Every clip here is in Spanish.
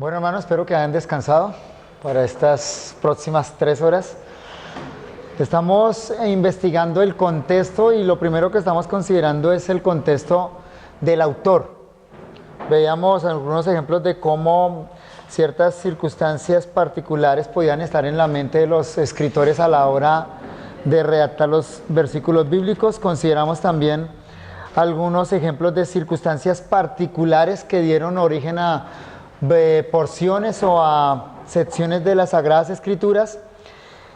Bueno, hermanos, espero que hayan descansado para estas próximas 3 horas. Estamos investigando el contexto y lo primero que estamos considerando es el contexto del autor. Veíamos algunos ejemplos de cómo ciertas circunstancias particulares podían estar en la mente de los escritores a la hora de redactar los versículos bíblicos. Consideramos también algunos ejemplos de circunstancias particulares que dieron origen a porciones o a secciones de las Sagradas Escrituras.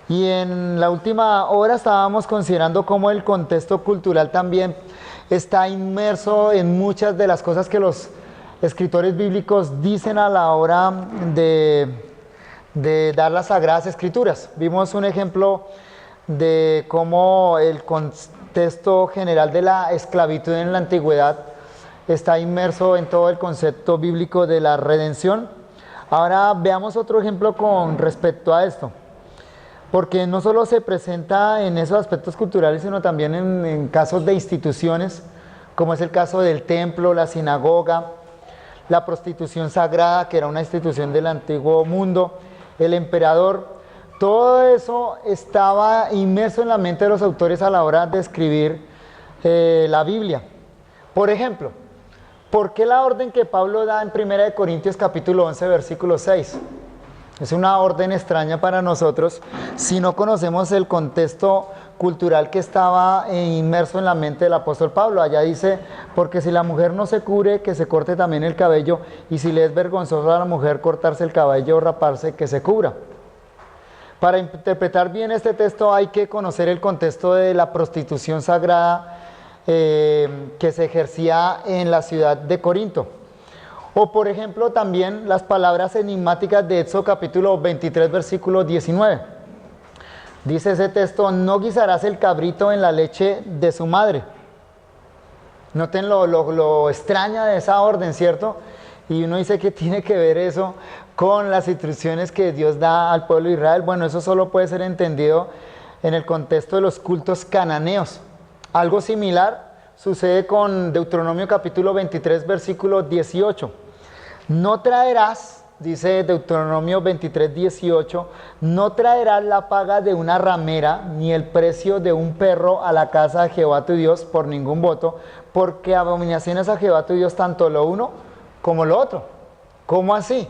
Y en la última hora estábamos considerando cómo el contexto cultural también está inmerso en muchas de las cosas que los escritores bíblicos dicen a la hora de dar las Sagradas Escrituras. Vimos un ejemplo de cómo el contexto general de la esclavitud en la antigüedad está inmerso en todo el concepto bíblico de la redención. Ahora veamos otro ejemplo con respecto a esto, porque no solo se presenta en esos aspectos culturales, sino también en casos de instituciones, como es el caso del templo, la sinagoga, la prostitución sagrada, que era una institución del antiguo mundo, el emperador. Todo eso estaba inmerso en la mente de los autores a la hora de escribir la Biblia. Por ejemplo, ¿por qué la orden que Pablo da en 1 Corintios capítulo 11, versículo 6? Es una orden extraña para nosotros si no conocemos el contexto cultural que estaba inmerso en la mente del apóstol Pablo. Allá dice, porque si la mujer no se cubre, que se corte también el cabello, y si le es vergonzoso a la mujer cortarse el cabello o raparse, que se cubra. Para interpretar bien este texto hay que conocer el contexto de la prostitución sagrada que se ejercía en la ciudad de Corinto. O por ejemplo también las palabras enigmáticas de Éxodo capítulo 23 versículo 19. Dice ese texto, no guisarás el cabrito en la leche de su madre. Noten lo extraña de esa orden, ¿cierto? Y uno dice que tiene que ver eso con las instrucciones que Dios da al pueblo de Israel. Bueno, eso solo puede ser entendido en el contexto de los cultos cananeos. Algo similar sucede con Deuteronomio capítulo 23 versículo 18. No traerás, dice Deuteronomio 23, 18, no traerás la paga de una ramera, ni el precio de un perro a la casa de Jehová tu Dios por ningún voto, porque abominaciones a Jehová tu Dios tanto lo uno como lo otro. ¿Cómo así?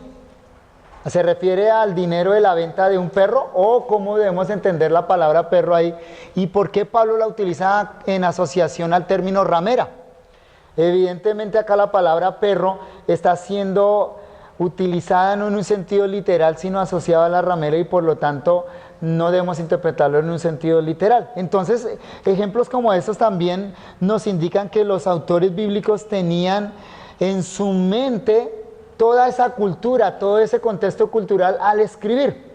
¿Se refiere al dinero de la venta de un perro? ¿O cómo debemos entender la palabra perro ahí? ¿Y por qué Pablo la utiliza en asociación al término ramera? Evidentemente acá la palabra perro está siendo utilizada no en un sentido literal, sino asociada a la ramera, y por lo tanto no debemos interpretarlo en un sentido literal. Entonces, ejemplos como estos también nos indican que los autores bíblicos tenían en su mente toda esa cultura, todo ese contexto cultural al escribir.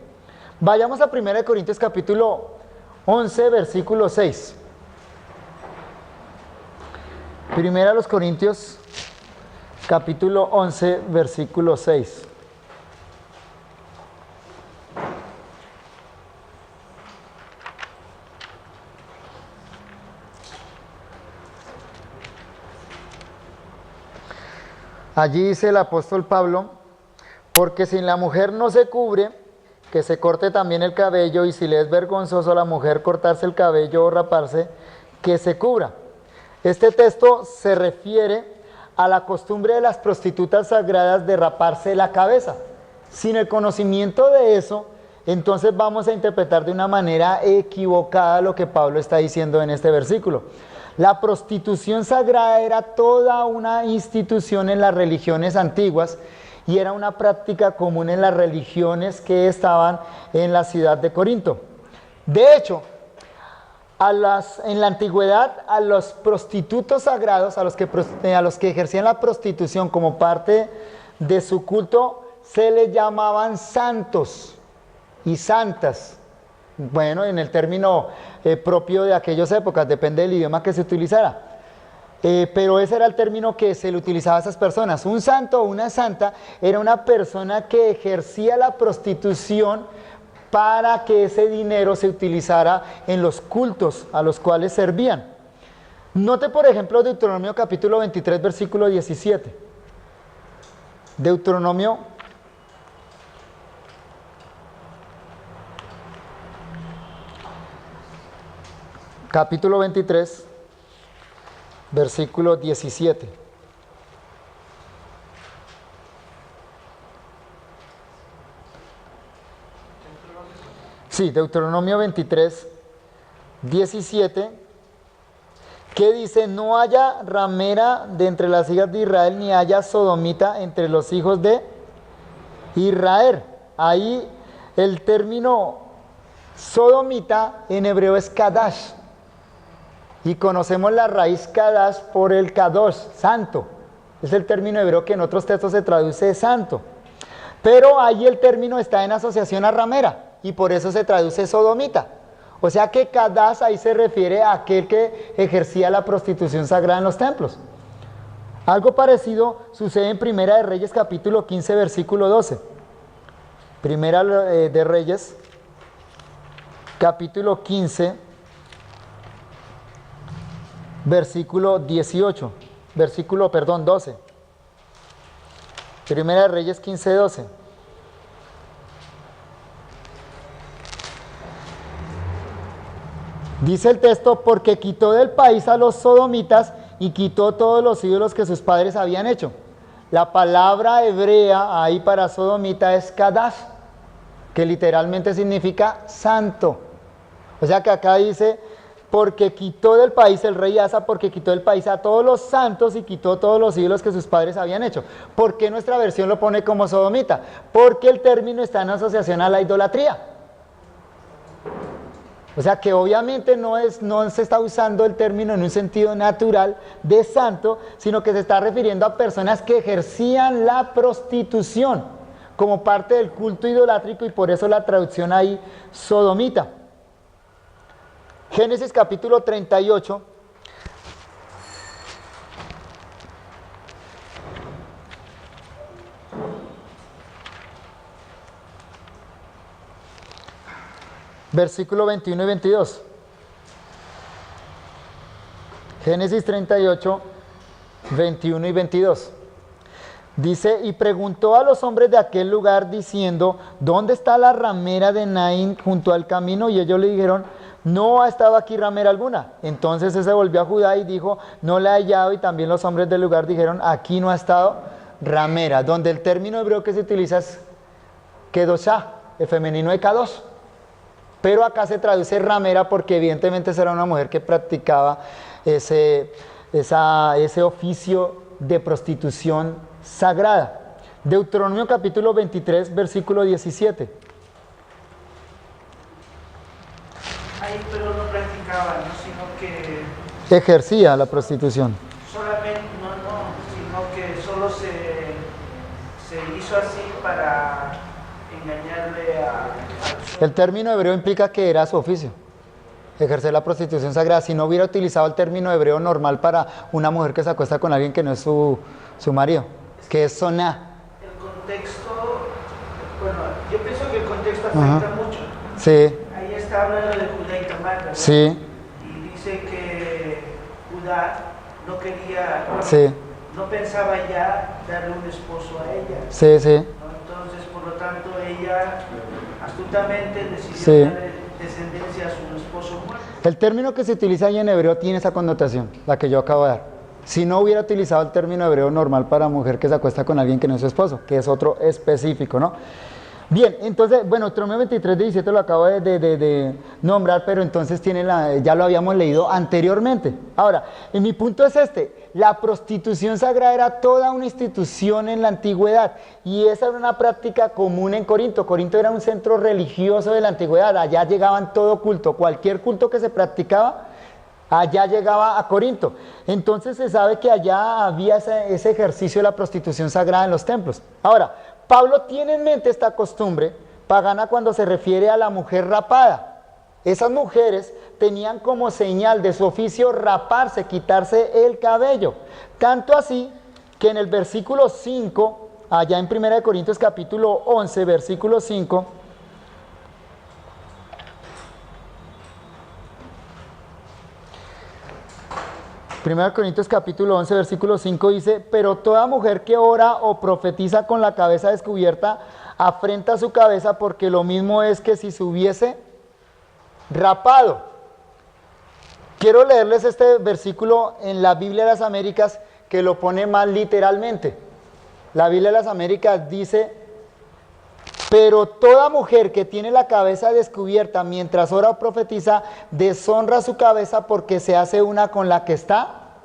Vayamos a 1 Corintios capítulo 11, versículo 6. 1 Corintios capítulo 11, versículo 6. Allí dice el apóstol Pablo, porque si la mujer no se cubre, que se corte también el cabello, y si le es vergonzoso a la mujer cortarse el cabello o raparse, que se cubra. Este texto se refiere a la costumbre de las prostitutas sagradas de raparse la cabeza. Sin el conocimiento de eso, entonces vamos a interpretar de una manera equivocada lo que Pablo está diciendo en este versículo. La prostitución sagrada era toda una institución en las religiones antiguas y era una práctica común en las religiones que estaban en la ciudad de Corinto. De hecho, en la antigüedad, a los prostitutos sagrados, a los que ejercían la prostitución como parte de su culto, se les llamaban santos y santas. Bueno, en el término propio de aquellas épocas, depende del idioma que se utilizara. Pero ese era el término que se le utilizaba a esas personas. Un santo o una santa era una persona que ejercía la prostitución para que ese dinero se utilizara en los cultos a los cuales servían. Note, por ejemplo, Deuteronomio capítulo 23, versículo 17. Deuteronomio capítulo 23, versículo 17. Sí, Deuteronomio 23, 17, que dice: no haya ramera de entre las hijas de Israel, ni haya sodomita entre los hijos de Israel. Ahí el término sodomita en hebreo es kadash, y conocemos la raíz kadash por el kadosh, santo. Es el término hebreo que en otros textos se traduce santo, pero ahí el término está en asociación a ramera, y por eso se traduce sodomita. O sea que kadash ahí se refiere a aquel que ejercía la prostitución sagrada en los templos. Algo parecido sucede en Primera de Reyes capítulo 15 versículo 12. Primera de Reyes capítulo 15 versículo 18, versículo 12. Primera de Reyes 15, 12. Dice el texto: porque quitó del país a los sodomitas y quitó todos los ídolos que sus padres habían hecho. La palabra hebrea ahí para sodomita es kadash, que literalmente significa santo. O sea que acá dice: porque quitó del país, el rey Asa, porque quitó del país a todos los santos y quitó todos los ídolos que sus padres habían hecho. ¿Por qué nuestra versión lo pone como sodomita? Porque el término está en asociación a la idolatría. O sea que obviamente no se está usando el término en un sentido natural de santo, sino que se está refiriendo a personas que ejercían la prostitución como parte del culto idolátrico, y por eso la traducción ahí sodomita. Génesis capítulo 38. Versículo 21 y 22. Génesis 38, 21 y 22. Dice: y preguntó a los hombres de aquel lugar diciendo: ¿dónde está la ramera de Naín junto al camino? Y ellos le dijeron: no ha estado aquí ramera alguna. Entonces él se volvió a Judá y dijo: no la he hallado. Y también los hombres del lugar dijeron: aquí no ha estado ramera. Donde el término hebreo que se utiliza es kedoshá, el femenino de kadosh. Pero acá se traduce ramera porque evidentemente esa era una mujer que practicaba ese oficio de prostitución sagrada. Deuteronomio capítulo 23, versículo 17. Ahí pero no practicaba, ¿no? Sino que Ejercía la prostitución. solamente, sino que solo se hizo así para engañarle a El término hebreo implica que era su oficio, ejercer la prostitución sagrada. Si no hubiera utilizado el término hebreo normal para una mujer que se acuesta con alguien que no es su marido, que es soná. El contexto, bueno, yo pienso que el contexto afecta mucho. Sí. Ahí está hablando de Judá y Tamar, ¿verdad? Sí. Y dice que Judá no quería, Sí. no pensaba ya darle un esposo a ella. Sí, sí. ¿No? Entonces, por lo tanto, ella astutamente decidió Sí. darle descendencia a su esposo muerto. El término que se utiliza ahí en hebreo tiene esa connotación, la que yo acabo de dar. Si no hubiera utilizado el término hebreo normal para mujer que se acuesta con alguien que no es su esposo, que es otro específico, ¿no? Bien, entonces, bueno, Deuteronomio 23, 17 lo acabo de nombrar, pero entonces ya lo habíamos leído anteriormente. Ahora, mi punto es este: la prostitución sagrada era toda una institución en la antigüedad, y esa era una práctica común en Corinto. Corinto era un centro religioso de la antigüedad, allá llegaban todo culto, cualquier culto que se practicaba, allá llegaba a Corinto. Entonces se sabe que allá había ese ejercicio de la prostitución sagrada en los templos. Ahora, Pablo tiene en mente esta costumbre pagana cuando se refiere a la mujer rapada. Esas mujeres tenían como señal de su oficio raparse, quitarse el cabello. Tanto así que en el versículo 5, allá en 1 Corintios capítulo 11, versículo 5, Primera Corintios capítulo 11, versículo 5 dice: pero toda mujer que ora o profetiza con la cabeza descubierta afrenta su cabeza, porque lo mismo es que si se hubiese rapado. Quiero leerles este versículo en la Biblia de las Américas que lo pone más literalmente. La Biblia de las Américas dice: pero toda mujer que tiene la cabeza descubierta mientras ora o profetiza, deshonra su cabeza porque se hace una con la que está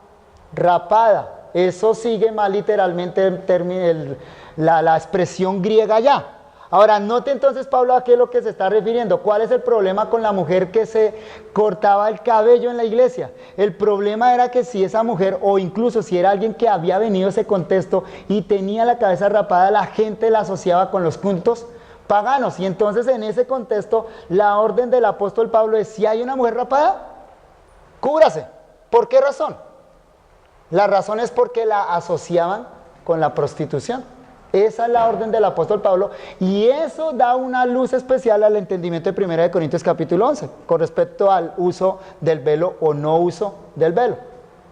rapada. Eso sigue más literalmente la expresión griega ya. Ahora, note entonces Pablo a qué es lo que se está refiriendo. ¿Cuál es el problema con la mujer que se cortaba el cabello en la iglesia? El problema era que si esa mujer, o incluso si era alguien que había venido a ese contexto y tenía la cabeza rapada, la gente la asociaba con los cultos paganos. Y entonces en ese contexto, la orden del apóstol Pablo es: si hay una mujer rapada, cúbrase. ¿Por qué razón? La razón es porque la asociaban con la prostitución. Esa es la orden del apóstol Pablo, y eso da una luz especial al entendimiento de 1 Corintios capítulo 11 con respecto al uso del velo o no uso del velo.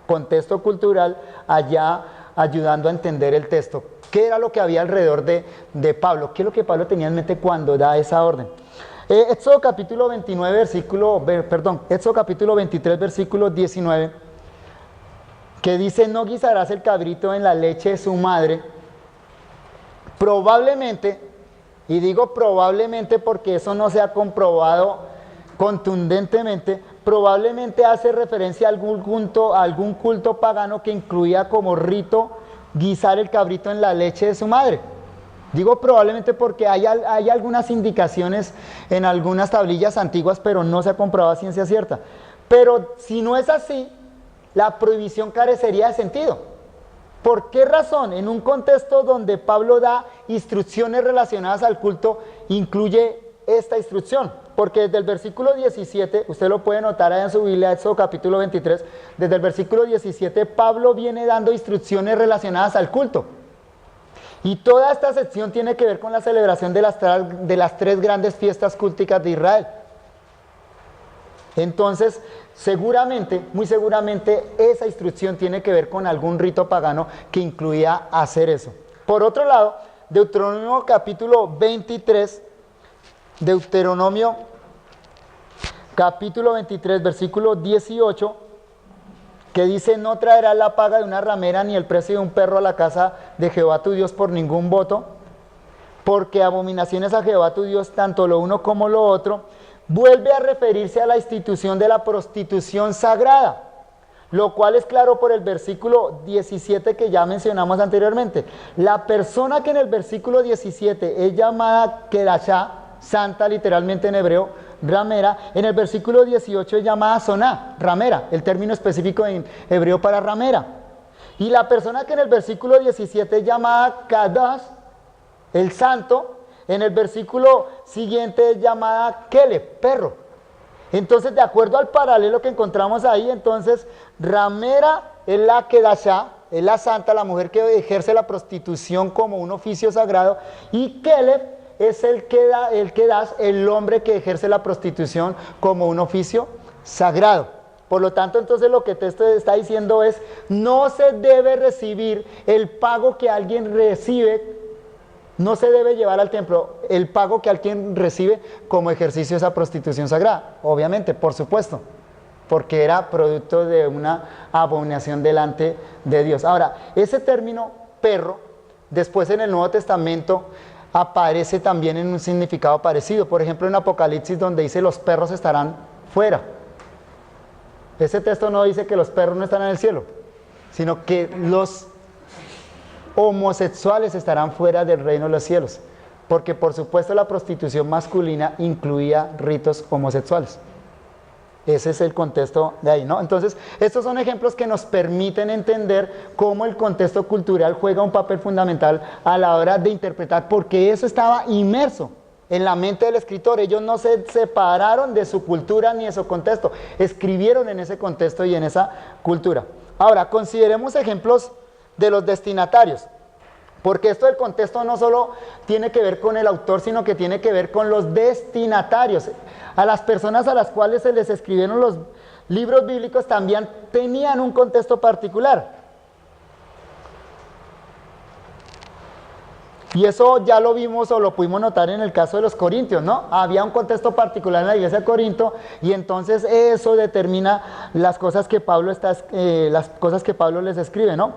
Contexto cultural allá ayudando a entender el texto. ¿Qué era lo que había alrededor de Pablo? ¿Qué es lo que Pablo tenía en mente cuando da esa orden? Éxodo capítulo 23 versículo 19, que dice: no guisarás el cabrito en la leche de su madre. Probablemente, y digo probablemente porque eso no se ha comprobado contundentemente, probablemente hace referencia a algún culto pagano que incluía como rito guisar el cabrito en la leche de su madre. Digo probablemente porque hay algunas indicaciones en algunas tablillas antiguas, pero no se ha comprobado a ciencia cierta. Pero si no es así, la prohibición carecería de sentido. ¿Por qué razón? En un contexto donde Pablo da instrucciones relacionadas al culto, incluye esta instrucción. Porque desde el versículo 17, usted lo puede notar ahí en su Biblia, Éxodo capítulo 23, desde el versículo 17, Pablo viene dando instrucciones relacionadas al culto. Y toda esta sección tiene que ver con la celebración de las tres grandes fiestas culticas de Israel. Entonces, muy seguramente, esa instrucción tiene que ver con algún rito pagano que incluía hacer eso. Por otro lado, Deuteronomio capítulo 23, versículo 18, que dice: no traerás la paga de una ramera ni el precio de un perro a la casa de Jehová tu Dios por ningún voto, porque abominaciones a Jehová tu Dios tanto lo uno como lo otro. Vuelve a referirse a la institución de la prostitución sagrada, lo cual es claro por el versículo 17 que ya mencionamos anteriormente. La persona que en el versículo 17 es llamada Kedashá, santa literalmente en hebreo, ramera, en el versículo 18 es llamada Soná, ramera, el término específico en hebreo para ramera. Y la persona que en el versículo 17 es llamada Kadash, el santo, en el versículo siguiente es llamada Keleb, perro. Entonces, de acuerdo al paralelo que encontramos ahí, entonces, ramera es la Kedashá, es la santa, la mujer que ejerce la prostitución como un oficio sagrado, y Keleb es el Kedash, el hombre que ejerce la prostitución como un oficio sagrado. Por lo tanto, entonces lo que el texto está diciendo es: no se debe recibir el pago que alguien recibe. No se debe llevar al templo el pago que alguien recibe como ejercicio de esa prostitución sagrada. Obviamente, por supuesto, porque era producto de una abominación delante de Dios. Ahora, ese término perro, después en el Nuevo Testamento, aparece también en un significado parecido. Por ejemplo, en Apocalipsis, donde dice: los perros estarán fuera. Ese texto no dice que los perros no están en el cielo, sino que los homosexuales estarán fuera del reino de los cielos, porque por supuesto la prostitución masculina incluía ritos homosexuales. Ese es el contexto de ahí, ¿no? Entonces, estos son ejemplos que nos permiten entender cómo el contexto cultural juega un papel fundamental a la hora de interpretar, porque eso estaba inmerso en la mente del escritor. Ellos no se separaron de su cultura ni de su contexto, escribieron en ese contexto y en esa cultura. Ahora, consideremos ejemplos de los destinatarios, porque esto del contexto no solo tiene que ver con el autor, sino que tiene que ver con los destinatarios. A las personas a las cuales se les escribieron los libros bíblicos también tenían un contexto particular. Y eso ya lo vimos o lo pudimos notar en el caso de los corintios, ¿no? Había un contexto particular en la iglesia de Corinto y entonces eso determina las cosas que Pablo les escribe, ¿no?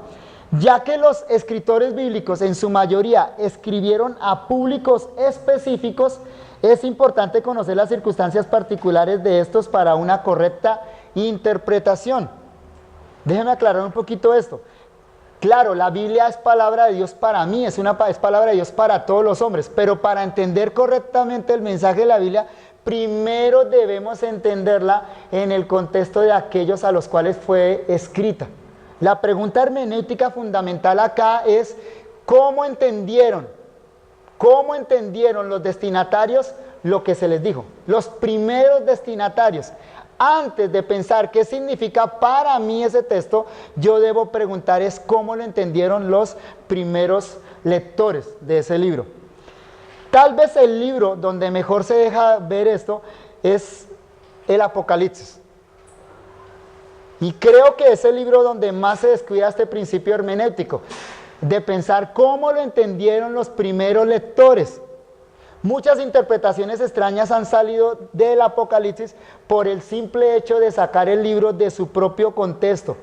Ya que los escritores bíblicos en su mayoría escribieron a públicos específicos, es importante conocer las circunstancias particulares de estos para una correcta interpretación. Déjenme aclarar un poquito esto. Claro, la Biblia es palabra de Dios para mí, es palabra de Dios para todos los hombres, pero para entender correctamente el mensaje de la Biblia, primero debemos entenderla en el contexto de aquellos a los cuales fue escrita. La pregunta hermenéutica fundamental acá es, ¿cómo entendieron los destinatarios lo que se les dijo? Los primeros destinatarios. Antes de pensar qué significa para mí ese texto, yo debo preguntar es cómo lo entendieron los primeros lectores de ese libro. Tal vez el libro donde mejor se deja ver esto es el Apocalipsis. Y creo que es el libro donde más se descuida este principio hermenéutico, de pensar cómo lo entendieron los primeros lectores. Muchas interpretaciones extrañas han salido del Apocalipsis por el simple hecho de sacar el libro de su propio contexto,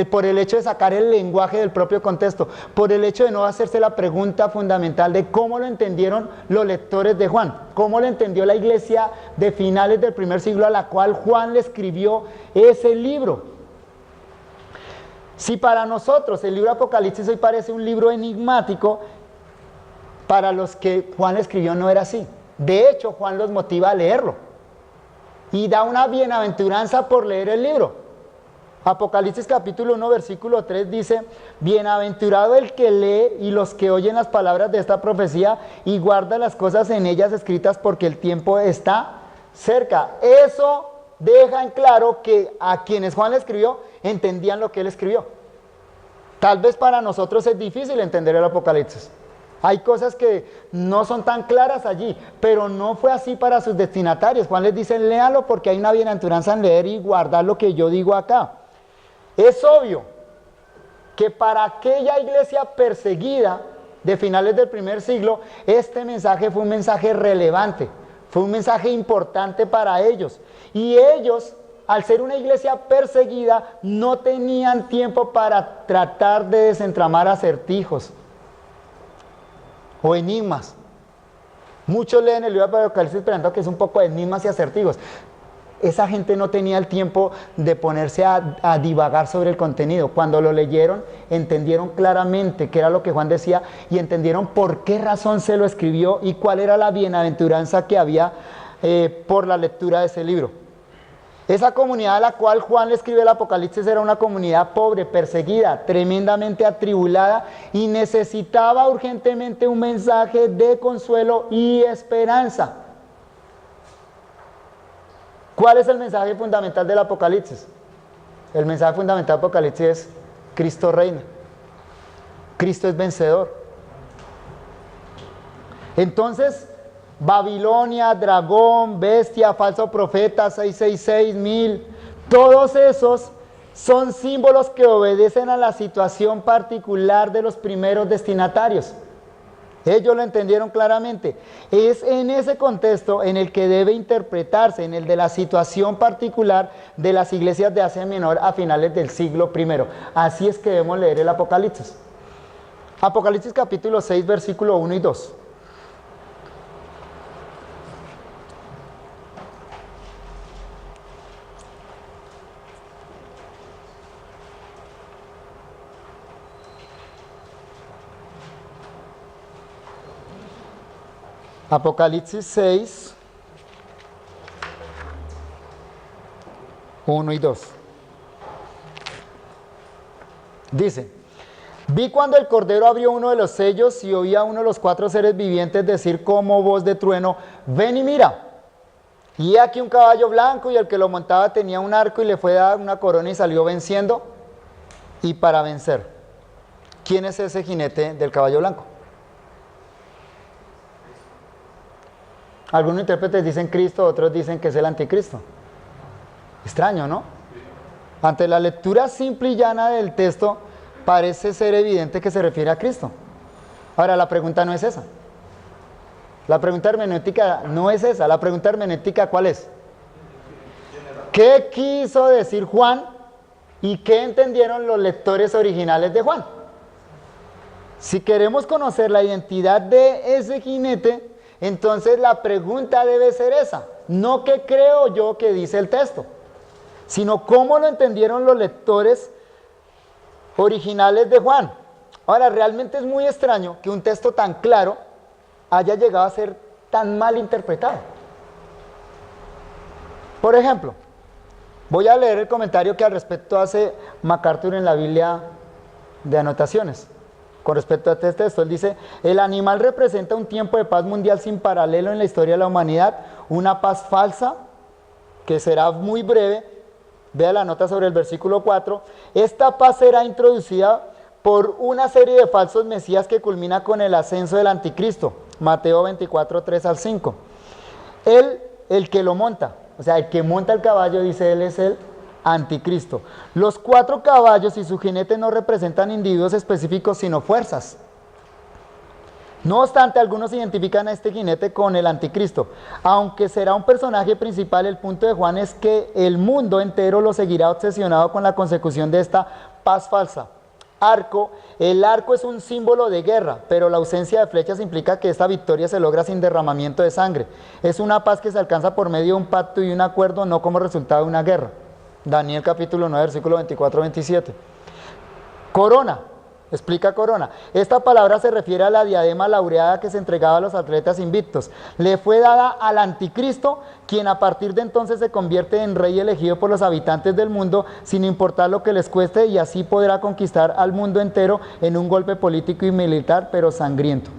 por el hecho de sacar el lenguaje del propio contexto, por el hecho de no hacerse la pregunta fundamental de cómo lo entendieron los lectores de Juan, cómo lo entendió la iglesia de finales del primer siglo a la cual Juan le escribió ese libro. Si para nosotros el libro Apocalipsis hoy parece un libro enigmático, para los que Juan escribió no era así. De hecho, Juan los motiva a leerlo y da una bienaventuranza por leer el libro. Apocalipsis capítulo 1 versículo 3 dice: bienaventurado el que lee y los que oyen las palabras de esta profecía y guarda las cosas en ellas escritas, porque el tiempo está cerca. Eso deja en claro que a quienes Juan le escribió entendían lo que él escribió. Tal vez para nosotros es difícil entender el Apocalipsis. Hay cosas que no son tan claras allí, pero no fue así para sus destinatarios. Juan les dice: léalo porque hay una bienaventuranza en leer y guardar lo que yo digo acá. Es obvio que para aquella iglesia perseguida de finales del primer siglo, este mensaje fue un mensaje relevante, fue un mensaje importante para ellos. Y ellos, al ser una iglesia perseguida, no tenían tiempo para tratar de desentramar acertijos o enigmas. Muchos leen el libro de Apocalipsis esperando que es un poco de enigmas y acertijos. Esa gente no tenía el tiempo de ponerse a divagar sobre el contenido. Cuando lo leyeron, entendieron claramente qué era lo que Juan decía y entendieron por qué razón se lo escribió y cuál era la bienaventuranza que había por la lectura de ese libro. Esa comunidad a la cual Juan le escribe el Apocalipsis era una comunidad pobre, perseguida, tremendamente atribulada y necesitaba urgentemente un mensaje de consuelo y esperanza. ¿Cuál es el mensaje fundamental del Apocalipsis? El mensaje fundamental del Apocalipsis es: Cristo reina, Cristo es vencedor. Entonces, Babilonia, dragón, bestia, falso profeta, 666, 1000, todos esos son símbolos que obedecen a la situación particular de los primeros destinatarios. Ellos lo entendieron claramente. Es en ese contexto en el que debe interpretarse, en el de la situación particular de las iglesias de Asia Menor a finales del siglo I. Así es que debemos leer el Apocalipsis. Apocalipsis capítulo 6, versículo 1 y 2. Apocalipsis 6, 1 y 2. Dice: vi cuando el Cordero abrió uno de los sellos y oí a uno de los 4 seres vivientes decir como voz de trueno: ven y mira. Y he aquí un caballo blanco, y el que lo montaba tenía un arco, y le fue dada una corona y salió venciendo y para vencer. ¿Quién es ese jinete del caballo blanco? Algunos intérpretes dicen Cristo, otros dicen que es el anticristo. Extraño, ¿no? Ante la lectura simple y llana del texto, parece ser evidente que se refiere a Cristo. Ahora, la pregunta no es esa. La pregunta hermenéutica no es esa. La pregunta hermenéutica, ¿cuál es? ¿Qué quiso decir Juan y qué entendieron los lectores originales de Juan? Si queremos conocer la identidad de ese jinete, entonces la pregunta debe ser esa. No qué creo yo que dice el texto, sino cómo lo entendieron los lectores originales de Juan. Ahora, realmente es muy extraño que un texto tan claro haya llegado a ser tan mal interpretado. Por ejemplo, voy a leer el comentario que al respecto hace MacArthur en la Biblia de Anotaciones. Con respecto a este texto, él dice: el animal representa un tiempo de paz mundial sin paralelo en la historia de la humanidad, una paz falsa que será muy breve. Vea la nota sobre el versículo 4. Esta paz será introducida por una serie de falsos mesías que culmina con el ascenso del anticristo. Mateo 24, 3 al 5. Él, el que lo monta, o sea, el que monta el caballo, dice él, es el anticristo. Los 4 caballos y su jinete no representan individuos específicos, sino fuerzas. No obstante, algunos identifican a este jinete con el anticristo. Aunque será un personaje principal, el punto de Juan es que el mundo entero lo seguirá obsesionado con la consecución de esta paz falsa. El arco es un símbolo de guerra, pero la ausencia de flechas implica que esta victoria se logra sin derramamiento de sangre. Es una paz que se alcanza por medio de un pacto y un acuerdo, no como resultado de una guerra. Daniel capítulo 9, versículo 24-27. Corona, explica corona. Esta palabra se refiere a la diadema laureada que se entregaba a los atletas invictos. Le fue dada al anticristo, quien a partir de entonces se convierte en rey elegido por los habitantes del mundo, sin importar lo que les cueste, y así podrá conquistar al mundo entero en un golpe político y militar, pero sangriento.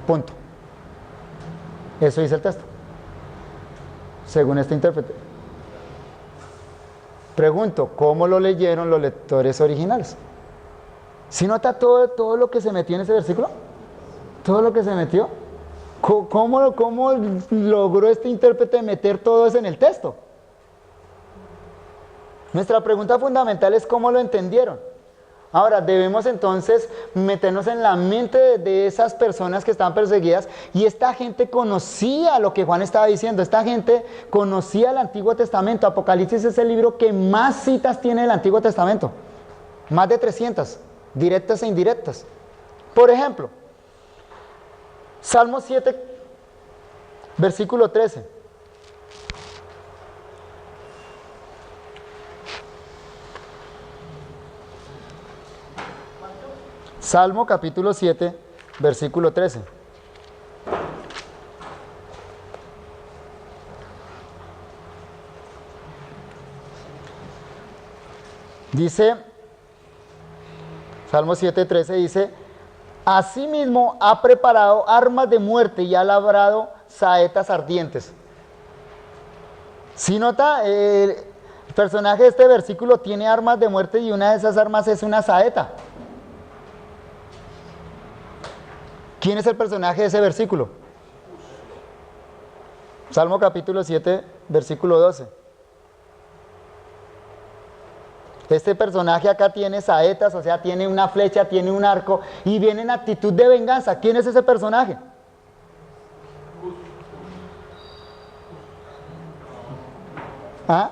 Punto. Eso dice el texto, según este intérprete. Pregunto, ¿cómo lo leyeron los lectores originales? ¿Sí nota todo lo que se metió en ese versículo? ¿Todo lo que se metió? ¿Cómo logró este intérprete meter todo eso en el texto? Nuestra pregunta fundamental es ¿cómo lo entendieron? Ahora, debemos entonces meternos en la mente de esas personas que estaban perseguidas, y esta gente conocía lo que Juan estaba diciendo. Esta gente conocía el Antiguo Testamento. Apocalipsis es el libro que más citas tiene el Antiguo Testamento. Más de 300. Directas e indirectas. Por ejemplo, Salmo 7, versículo 13. Salmo capítulo 7, versículo 13. Dice, Salmo 7:13 dice: asimismo ha preparado armas de muerte y ha labrado saetas ardientes. Si nota, el personaje de este versículo tiene armas de muerte, y una de esas armas es una saeta. ¿Quién es el personaje de ese versículo? Salmo capítulo 7, versículo 12. Este personaje acá tiene saetas, o sea, tiene una flecha, tiene un arco, y viene en actitud de venganza. ¿Quién es ese personaje? ¿Ah?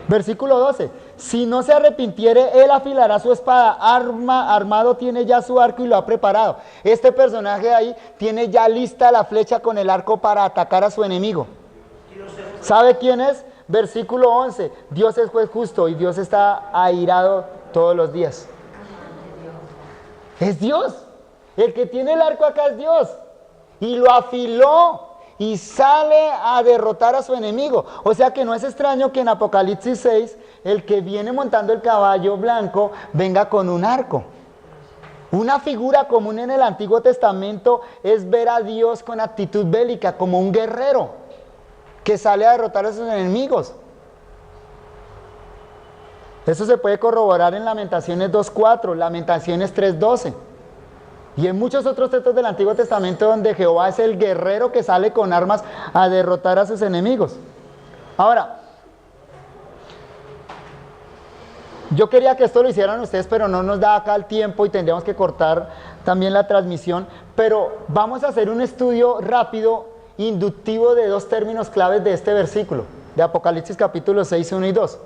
Versículo 12. Si no se arrepintiere, él afilará su espada. Armado tiene ya su arco y lo ha preparado. Este personaje ahí tiene ya lista la flecha con el arco para atacar a su enemigo. ¿Sabe quién es? Versículo 11. Dios es juez justo y Dios está airado todos los días. Es Dios. El que tiene el arco acá es Dios. Y lo afiló y sale a derrotar a su enemigo. O sea que no es extraño que en Apocalipsis 6 el que viene montando el caballo blanco venga con un arco. Una figura común en el Antiguo Testamento es ver a Dios con actitud bélica, como un guerrero que sale a derrotar a sus enemigos. Eso se puede corroborar en Lamentaciones 2:4, Lamentaciones 3:12. Y en muchos otros textos del Antiguo Testamento donde Jehová es el guerrero que sale con armas a derrotar a sus enemigos. Ahora, Yo quería que esto lo hicieran ustedes, pero no nos da acá el tiempo y tendríamos que cortar también la transmisión. Pero vamos a hacer un estudio rápido, inductivo de dos términos claves de este versículo, de Apocalipsis capítulo 6, 1 y 2.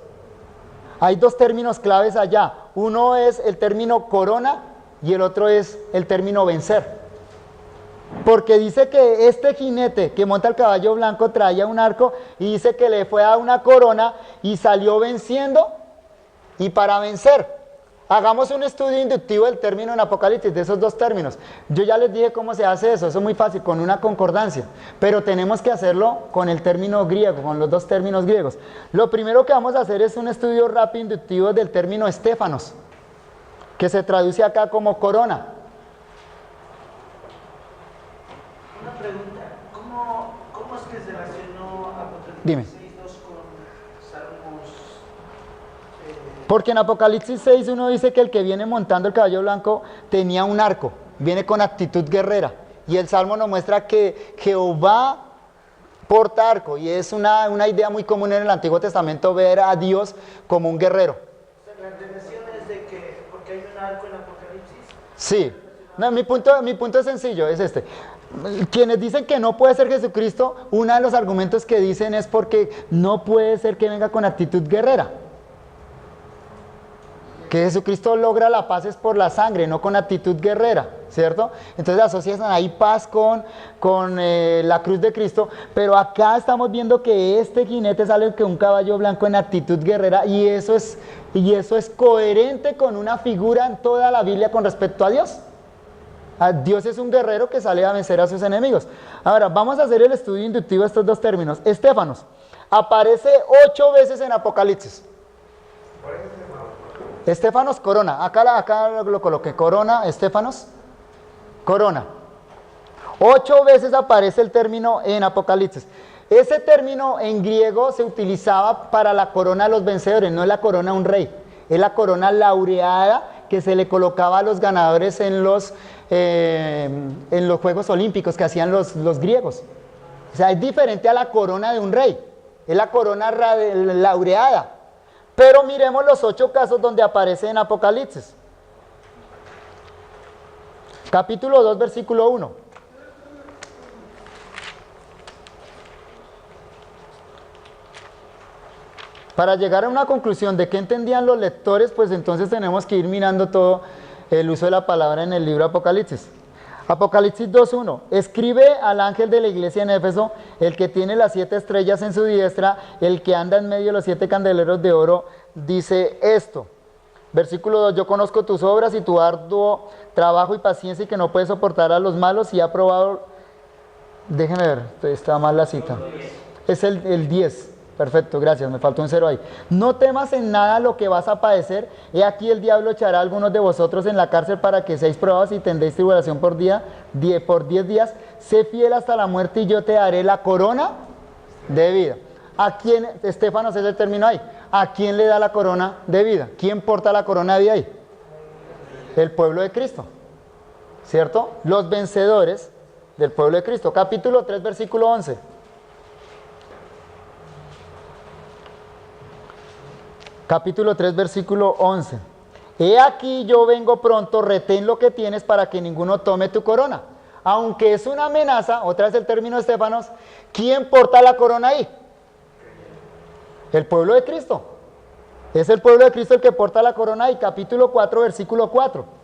Hay dos términos claves allá. Uno es el término corona y el otro es el término vencer. Porque dice que este jinete que monta el caballo blanco traía un arco y dice que le fue a una corona y salió venciendo y para vencer. Hagamos un estudio inductivo del término en Apocalipsis, de esos dos términos. Yo ya les dije cómo se hace eso es muy fácil, con una concordancia. Pero tenemos que hacerlo con el término griego, con los dos términos griegos. Lo primero que vamos a hacer es un estudio rápido inductivo del término estéfanos, que se traduce acá como corona. Una pregunta, ¿cómo es que se relacionó Dime. Apocalipsis 6.2 con Salmos? Porque en Apocalipsis 6.1 dice que el que viene montando el caballo blanco tenía un arco, viene con actitud guerrera. Y el Salmo nos muestra que Jehová porta arco, y es una idea muy común en el Antiguo Testamento ver a Dios como un guerrero. O sea, la relación es de que, porque hay un arco en Apocalipsis. Sí, no, mi punto es sencillo, es este. Quienes dicen que no puede ser Jesucristo, uno de los argumentos que dicen es porque no puede ser que venga con actitud guerrera. Que Jesucristo logra la paz es por la sangre, no con actitud guerrera, ¿cierto? Entonces asocian ahí paz con la cruz de Cristo, pero acá estamos viendo que este jinete sale con un caballo blanco en actitud guerrera y eso es coherente con una figura en toda la Biblia con respecto a Dios. Dios es un guerrero que sale a vencer a sus enemigos. Ahora, vamos a hacer el estudio inductivo de estos dos términos. Estéfanos aparece 8 veces en Apocalipsis. Estéfanos, corona. Acá lo coloqué. Corona, Estéfanos, corona. 8 veces aparece el término en Apocalipsis. Ese término en griego se utilizaba para la corona de los vencedores, no es la corona de un rey. Es la corona laureada que se le colocaba a los ganadores en los Juegos Olímpicos que hacían los griegos. O sea, es diferente a la corona de un rey. Es la corona laureada. Pero miremos los 8 casos donde aparece en Apocalipsis. Capítulo 2, versículo 1. Para llegar a una conclusión de qué entendían los lectores, pues entonces tenemos que ir mirando todo el uso de la palabra en el libro Apocalipsis. Apocalipsis 2.1. Escribe al ángel de la iglesia en Éfeso, el que tiene las 7 estrellas en su diestra, el que anda en medio de los 7 candeleros de oro, dice esto. Versículo 2. Yo conozco tus obras y tu arduo trabajo y paciencia y que no puedes soportar a los malos y ha probado... Déjenme ver, está mal la cita. Es el 10. Perfecto, gracias, me faltó un 0 ahí. No temas en nada lo que vas a padecer. He aquí el diablo echará a algunos de vosotros en la cárcel para que seáis probados y tendréis tribulación por 10 días. Sé fiel hasta la muerte y yo te daré la corona de vida. ¿A quién, Estéfanos es el término ahí? ¿A quién le da la corona de vida? ¿Quién porta la corona de vida ahí? El pueblo de Cristo, ¿cierto? Los vencedores del pueblo de Cristo. Capítulo 3, versículo 11. Capítulo 3, versículo 11. He aquí yo vengo pronto, retén lo que tienes para que ninguno tome tu corona. Aunque es una amenaza, otra vez el término de Estéfanos, ¿quién porta la corona ahí? El pueblo de Cristo. Es el pueblo de Cristo el que porta la corona ahí. Capítulo 4, versículo 4.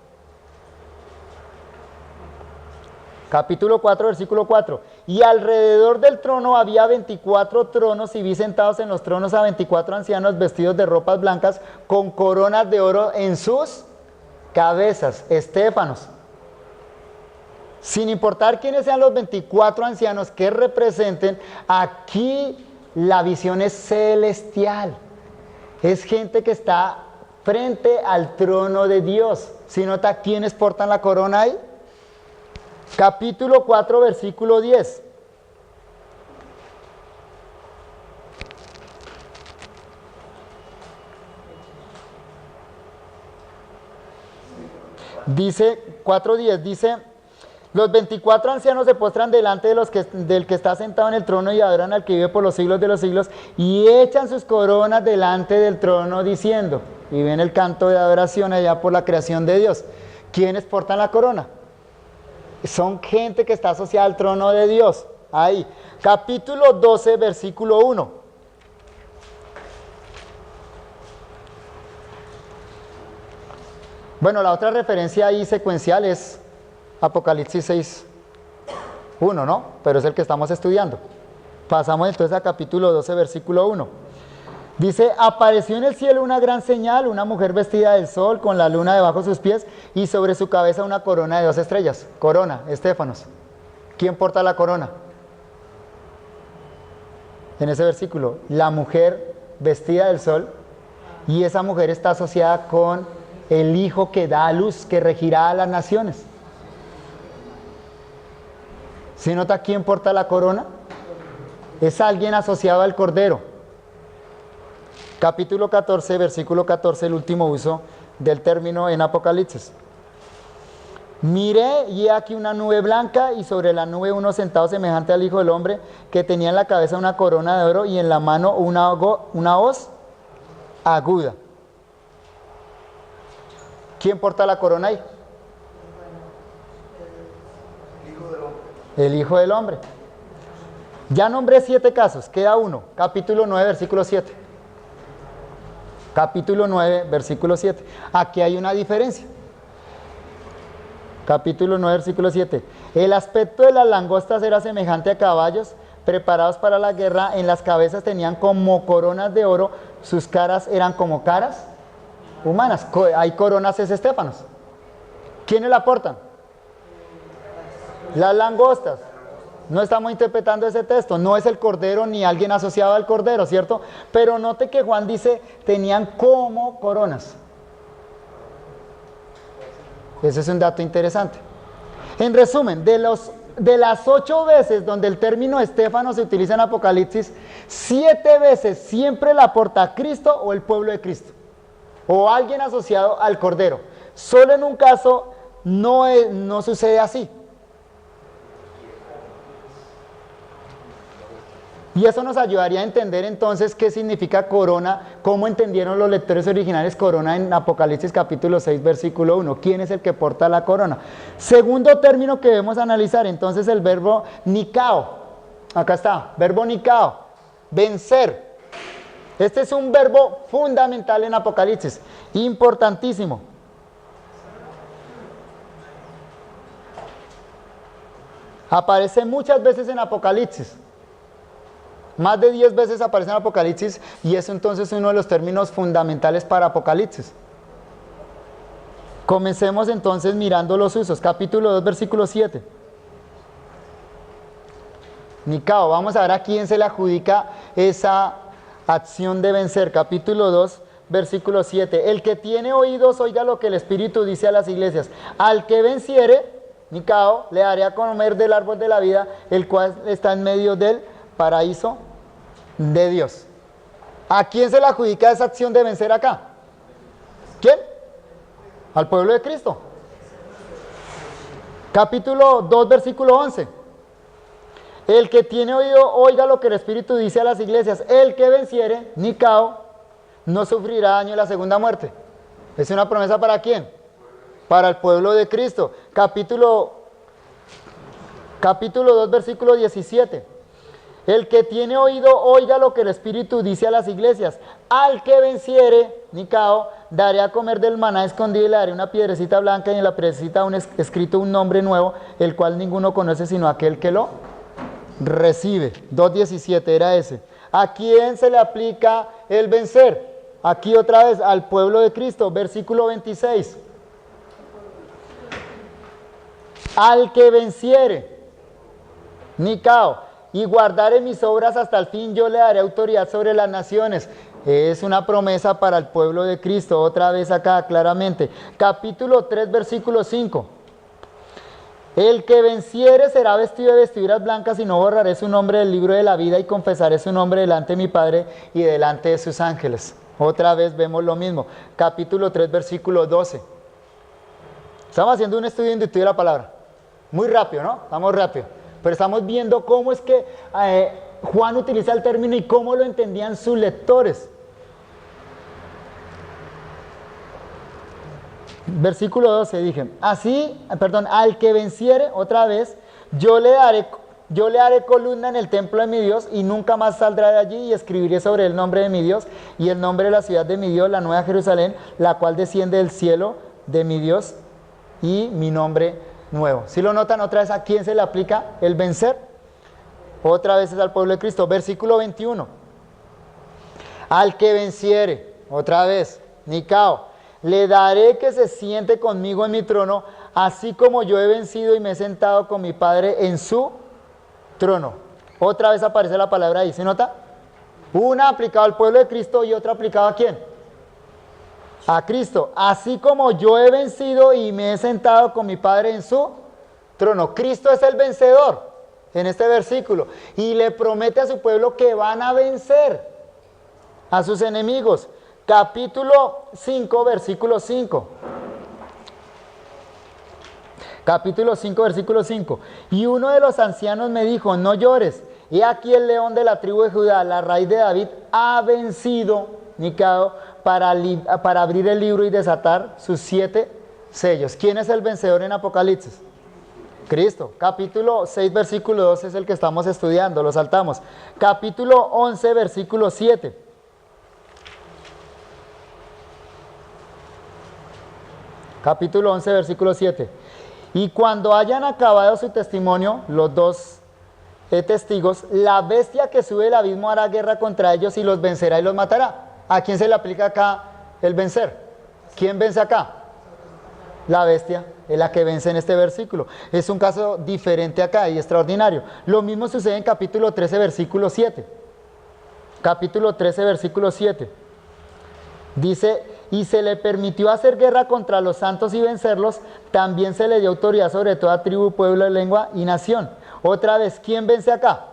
Capítulo 4, versículo 4. Y alrededor del trono había 24 tronos y vi sentados en los tronos a 24 ancianos vestidos de ropas blancas con coronas de oro en sus cabezas. Estéfanos. Sin importar quiénes sean los 24 ancianos que representen, aquí la visión es celestial. Es gente que está frente al trono de Dios. ¿Sí nota quiénes portan la corona ahí? Capítulo 4, versículo 10. Dice, 4:10, dice, los 24 ancianos se postran delante del que está sentado en el trono y adoran al que vive por los siglos de los siglos y echan sus coronas delante del trono diciendo. y ven el canto de adoración allá por la creación de Dios. ¿Quiénes portan la corona? Son gente que está asociada al trono de Dios. Ahí, capítulo 12, versículo 1. Bueno, la otra referencia ahí secuencial es Apocalipsis 6, 1, ¿no? Pero es el que estamos estudiando. Pasamos entonces a capítulo 12, versículo 1. Dice, apareció en el cielo una gran señal, una mujer vestida del sol, con la luna debajo de sus pies, y sobre su cabeza una corona de 2 estrellas. Corona, estéfanos. ¿Quién porta la corona? En ese versículo, la mujer vestida del sol, y esa mujer está asociada con el hijo que da a luz, que regirá a las naciones. ¿Sí nota quién porta la corona? Es alguien asociado al Cordero. Capítulo 14, versículo 14, el último uso del término en Apocalipsis. Miré y he aquí una nube blanca, y sobre la nube uno sentado semejante al Hijo del Hombre, que tenía en la cabeza una corona de oro y en la mano una hoz aguda. ¿Quién porta la corona ahí? El Hijo del Hombre. Ya nombré 7 casos, queda uno. Capítulo 9, versículo 7. Capítulo 9, versículo 7. Aquí hay una diferencia. Capítulo 9, versículo 7. El aspecto de las langostas era semejante a caballos preparados para la guerra. En las cabezas tenían como coronas de oro. Sus caras eran como caras humanas. Hay coronas estéfanos. ¿Quiénes la portan? Las langostas. No estamos interpretando ese texto, no es el Cordero ni alguien asociado al Cordero, ¿cierto? Pero note que Juan dice, tenían como coronas. Ese es un dato interesante. En resumen, de las 8 veces donde el término estéfano se utiliza en Apocalipsis, 7 veces siempre la porta Cristo o el pueblo de Cristo, o alguien asociado al Cordero. Solo en un caso no sucede así. Y eso nos ayudaría a entender entonces qué significa corona, cómo entendieron los lectores originales corona en Apocalipsis capítulo 6, versículo 1. ¿Quién es el que porta la corona? Segundo término que debemos analizar, entonces el verbo nikao. Acá está, verbo nikao, vencer. Este es un verbo fundamental en Apocalipsis, importantísimo. Aparece muchas veces en Apocalipsis. Más de 10 veces aparece en Apocalipsis y es entonces uno de los términos fundamentales para Apocalipsis. Comencemos entonces mirando los usos. Capítulo 2, versículo 7. Nikao, vamos a ver a quién se le adjudica esa acción de vencer. Capítulo 2, versículo 7. El que tiene oídos, oiga lo que el Espíritu dice a las iglesias. Al que venciere, Nikao, le daré a comer del árbol de la vida, el cual está en medio del paraíso de Dios. ¿A quién se le adjudica esa acción de vencer acá? ¿Quién? Al pueblo de Cristo. Capítulo 2, versículo 11. El que tiene oído, oiga lo que el Espíritu dice a las iglesias. El que venciere, Nikao, no sufrirá daño en la segunda muerte. ¿Es una promesa para quién? Para el pueblo de Cristo. Capítulo 2, versículo 17. El que tiene oído, oiga lo que el Espíritu dice a las iglesias. Al que venciere, Nikao, daré a comer del maná escondido y le daré una piedrecita blanca y en la piedrecita escrito un nombre nuevo, el cual ninguno conoce sino aquel que lo recibe. 2.17 era ese. ¿A quién se le aplica el vencer? Aquí otra vez, al pueblo de Cristo, versículo 26. Al que venciere, Nikao, y guardaré mis obras hasta el fin, yo le daré autoridad sobre las naciones. Es una promesa para el pueblo de Cristo, otra vez acá claramente. Capítulo 3, versículo 5. El que venciere será vestido de vestiduras blancas y no borraré su nombre del libro de la vida y confesaré su nombre delante de mi Padre y delante de sus ángeles. Otra vez vemos lo mismo. Capítulo 3, versículo 12. Estamos haciendo un estudio inductivo de la palabra. Muy rápido, ¿no? Vamos rápido. Pero estamos viendo cómo es que Juan utiliza el término y cómo lo entendían sus lectores. Versículo 12 dije, al que venciere, otra vez, yo le haré columna en el templo de mi Dios y nunca más saldrá de allí, y escribiré sobre el nombre de mi Dios y el nombre de la ciudad de mi Dios, la nueva Jerusalén, la cual desciende del cielo de mi Dios, y mi nombre nuevo. Si lo notan otra vez, ¿a quién se le aplica el vencer? Otra vez es al pueblo de Cristo. Versículo 21. Al que venciere, otra vez, Nicao, le daré que se siente conmigo en mi trono, así como yo he vencido y me he sentado con mi Padre en su trono. Otra vez aparece la palabra ahí, ¿se nota? Una aplicada al pueblo de Cristo y otra aplicada ¿a quién? A Cristo. Así como yo he vencido y me he sentado con mi Padre en su trono. Cristo es el vencedor en este versículo y le promete a su pueblo que van a vencer a sus enemigos. Capítulo 5, versículo 5. Capítulo 5, versículo 5. Y uno de los ancianos me dijo, no llores, he aquí el león de la tribu de Judá, la raíz de David, ha vencido, Nicao, para abrir el libro y desatar sus 7 sellos. ¿Quién es el vencedor en Apocalipsis? Cristo. Capítulo 6, versículo 2 es el que estamos estudiando, lo saltamos. Capítulo 11, versículo 7. Capítulo 11, versículo 7. Y cuando hayan acabado su testimonio, los dos testigos, la bestia que sube del abismo hará guerra contra ellos y los vencerá y los matará. ¿A quién se le aplica acá el vencer? ¿Quién vence acá? La bestia es la que vence en este versículo. Es un caso diferente acá y extraordinario. Lo mismo sucede en capítulo 13, versículo 7. Capítulo 13, versículo 7. Dice, y se le permitió hacer guerra contra los santos y vencerlos, también se le dio autoridad sobre toda tribu, pueblo, lengua y nación. Otra vez, ¿quién vence acá?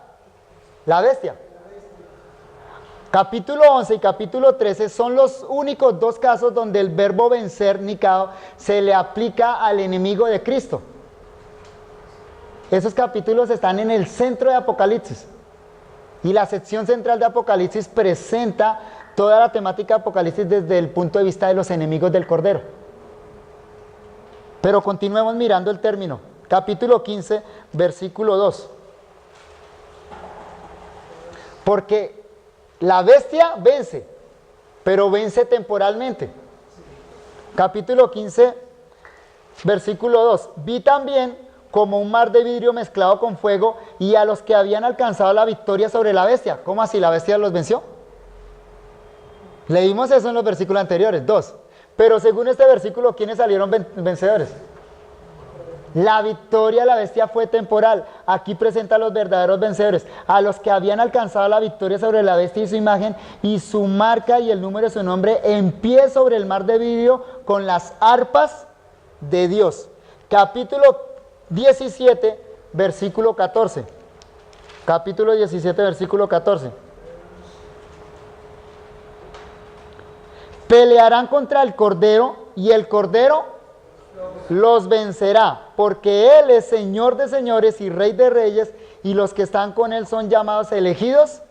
La bestia. Capítulo 11 y capítulo 13 son los únicos 2 casos donde el verbo vencer, Nicao, se le aplica al enemigo de Cristo. Esos capítulos están en el centro de Apocalipsis. Y la sección central de Apocalipsis presenta toda la temática de Apocalipsis desde el punto de vista de los enemigos del Cordero. Pero continuemos mirando el término. Capítulo 15, versículo 2. Porque la bestia vence, pero vence temporalmente. Capítulo 15, versículo 2. Vi también como un mar de vidrio mezclado con fuego y a los que habían alcanzado la victoria sobre la bestia. ¿Cómo así? ¿La bestia los venció? Leímos eso en los versículos anteriores, 2. Pero según este versículo, ¿quiénes salieron vencedores? La victoria de la bestia fue temporal. Aquí presenta a los verdaderos vencedores, a los que habían alcanzado la victoria sobre la bestia y su imagen, y su marca y el número de su nombre, en pie sobre el mar de vidrio con las arpas de Dios. Capítulo 17, versículo 14. Capítulo 17, versículo 14. Pelearán contra el Cordero y el Cordero los vencerá, porque Él es Señor de señores y Rey de reyes, y los que están con Él son llamados elegidos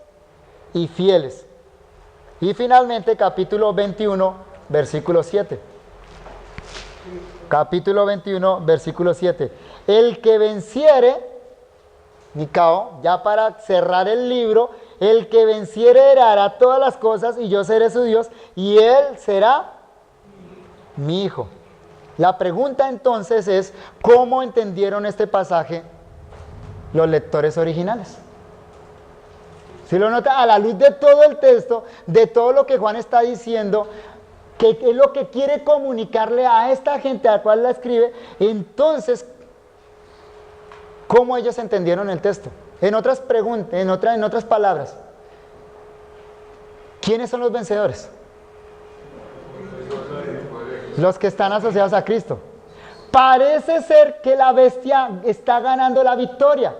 y fieles. Y finalmente capítulo 21, versículo 7. Capítulo 21, versículo 7. El que venciere, Nicao, ya para cerrar el libro, el que venciere heredará todas las cosas y yo seré su Dios y él será mi hijo. La pregunta entonces es, ¿cómo entendieron este pasaje los lectores originales? Si lo nota, a la luz de todo el texto, de todo lo que Juan está diciendo, que es lo que quiere comunicarle a esta gente a la cual la escribe, entonces, ¿cómo ellos entendieron el texto? En otras preguntas, en otras palabras, ¿quiénes son los vencedores? Los que están asociados a Cristo. Parece ser que la bestia está ganando la victoria,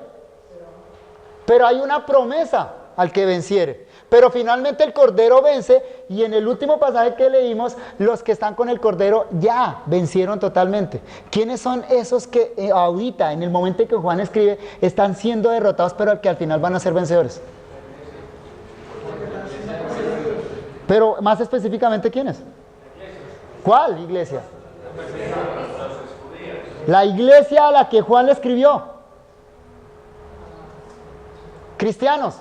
pero hay una promesa al que venciere. Pero finalmente el Cordero vence, y en el último pasaje que leímos, los que están con el Cordero ya vencieron totalmente. ¿Quiénes son esos que ahorita, en el momento en que Juan escribe, están siendo derrotados, pero que al final van a ser vencedores? Pero más específicamente, ¿quiénes? ¿Cuál iglesia? La iglesia a la que Juan le escribió. Cristianos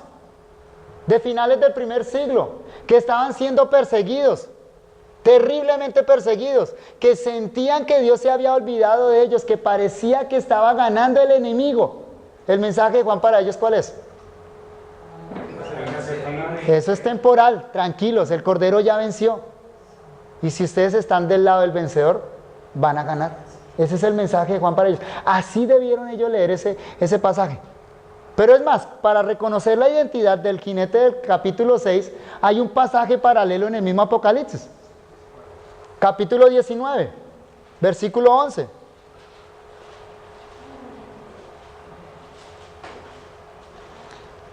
de finales del primer siglo, que estaban siendo perseguidos, terriblemente perseguidos, que sentían que Dios se había olvidado de ellos, que parecía que estaba ganando el enemigo. El mensaje de Juan para ellos, ¿cuál es? Eso es temporal, tranquilos, el Cordero ya venció. Y si ustedes están del lado del vencedor, van a ganar. Ese es el mensaje de Juan para ellos. Así debieron ellos leer ese pasaje. Pero es más, para reconocer la identidad del jinete del capítulo 6, hay un pasaje paralelo en el mismo Apocalipsis. Capítulo 19, versículo 11.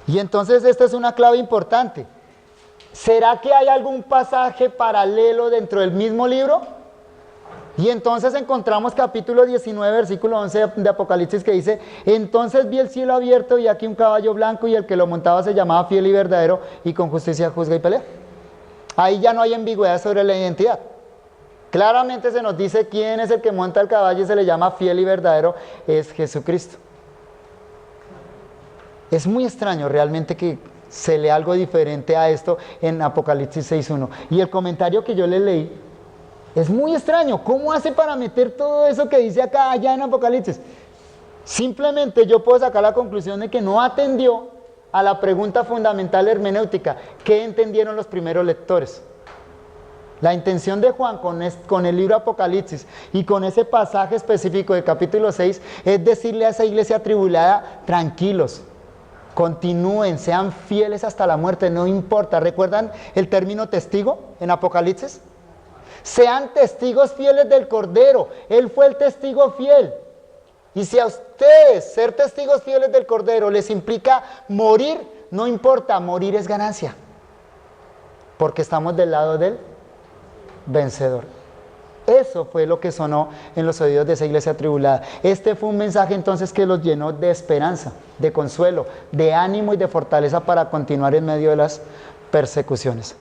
Y entonces esta es una clave importante. ¿Será que hay algún pasaje paralelo dentro del mismo libro? Y entonces encontramos capítulo 19, versículo 11 de Apocalipsis que dice: entonces vi el cielo abierto y aquí un caballo blanco y el que lo montaba se llamaba Fiel y Verdadero y con justicia juzga y pelea. Ahí ya no hay ambigüedad sobre la identidad. Claramente se nos dice quién es el que monta el caballo y se le llama Fiel y Verdadero, es Jesucristo. Es muy extraño realmente que se lea algo diferente a esto en Apocalipsis 6.1. Y el comentario que yo le leí es muy extraño. ¿Cómo hace para meter todo eso que dice acá, allá en Apocalipsis? Simplemente yo puedo sacar la conclusión de que no atendió a la pregunta fundamental hermenéutica. ¿Qué entendieron los primeros lectores? La intención de Juan con el libro Apocalipsis y con ese pasaje específico del capítulo 6 es decirle a esa iglesia atribulada: tranquilos, continúen, sean fieles hasta la muerte, no importa. ¿Recuerdan el término testigo en Apocalipsis? Sean testigos fieles del Cordero. Él fue el testigo fiel. Y si a ustedes ser testigos fieles del Cordero les implica morir, no importa, morir es ganancia. Porque estamos del lado del vencedor. Eso fue lo que sonó en los oídos de esa iglesia atribulada. Este fue un mensaje entonces que los llenó de esperanza, de consuelo, de ánimo y de fortaleza para continuar en medio de las persecuciones.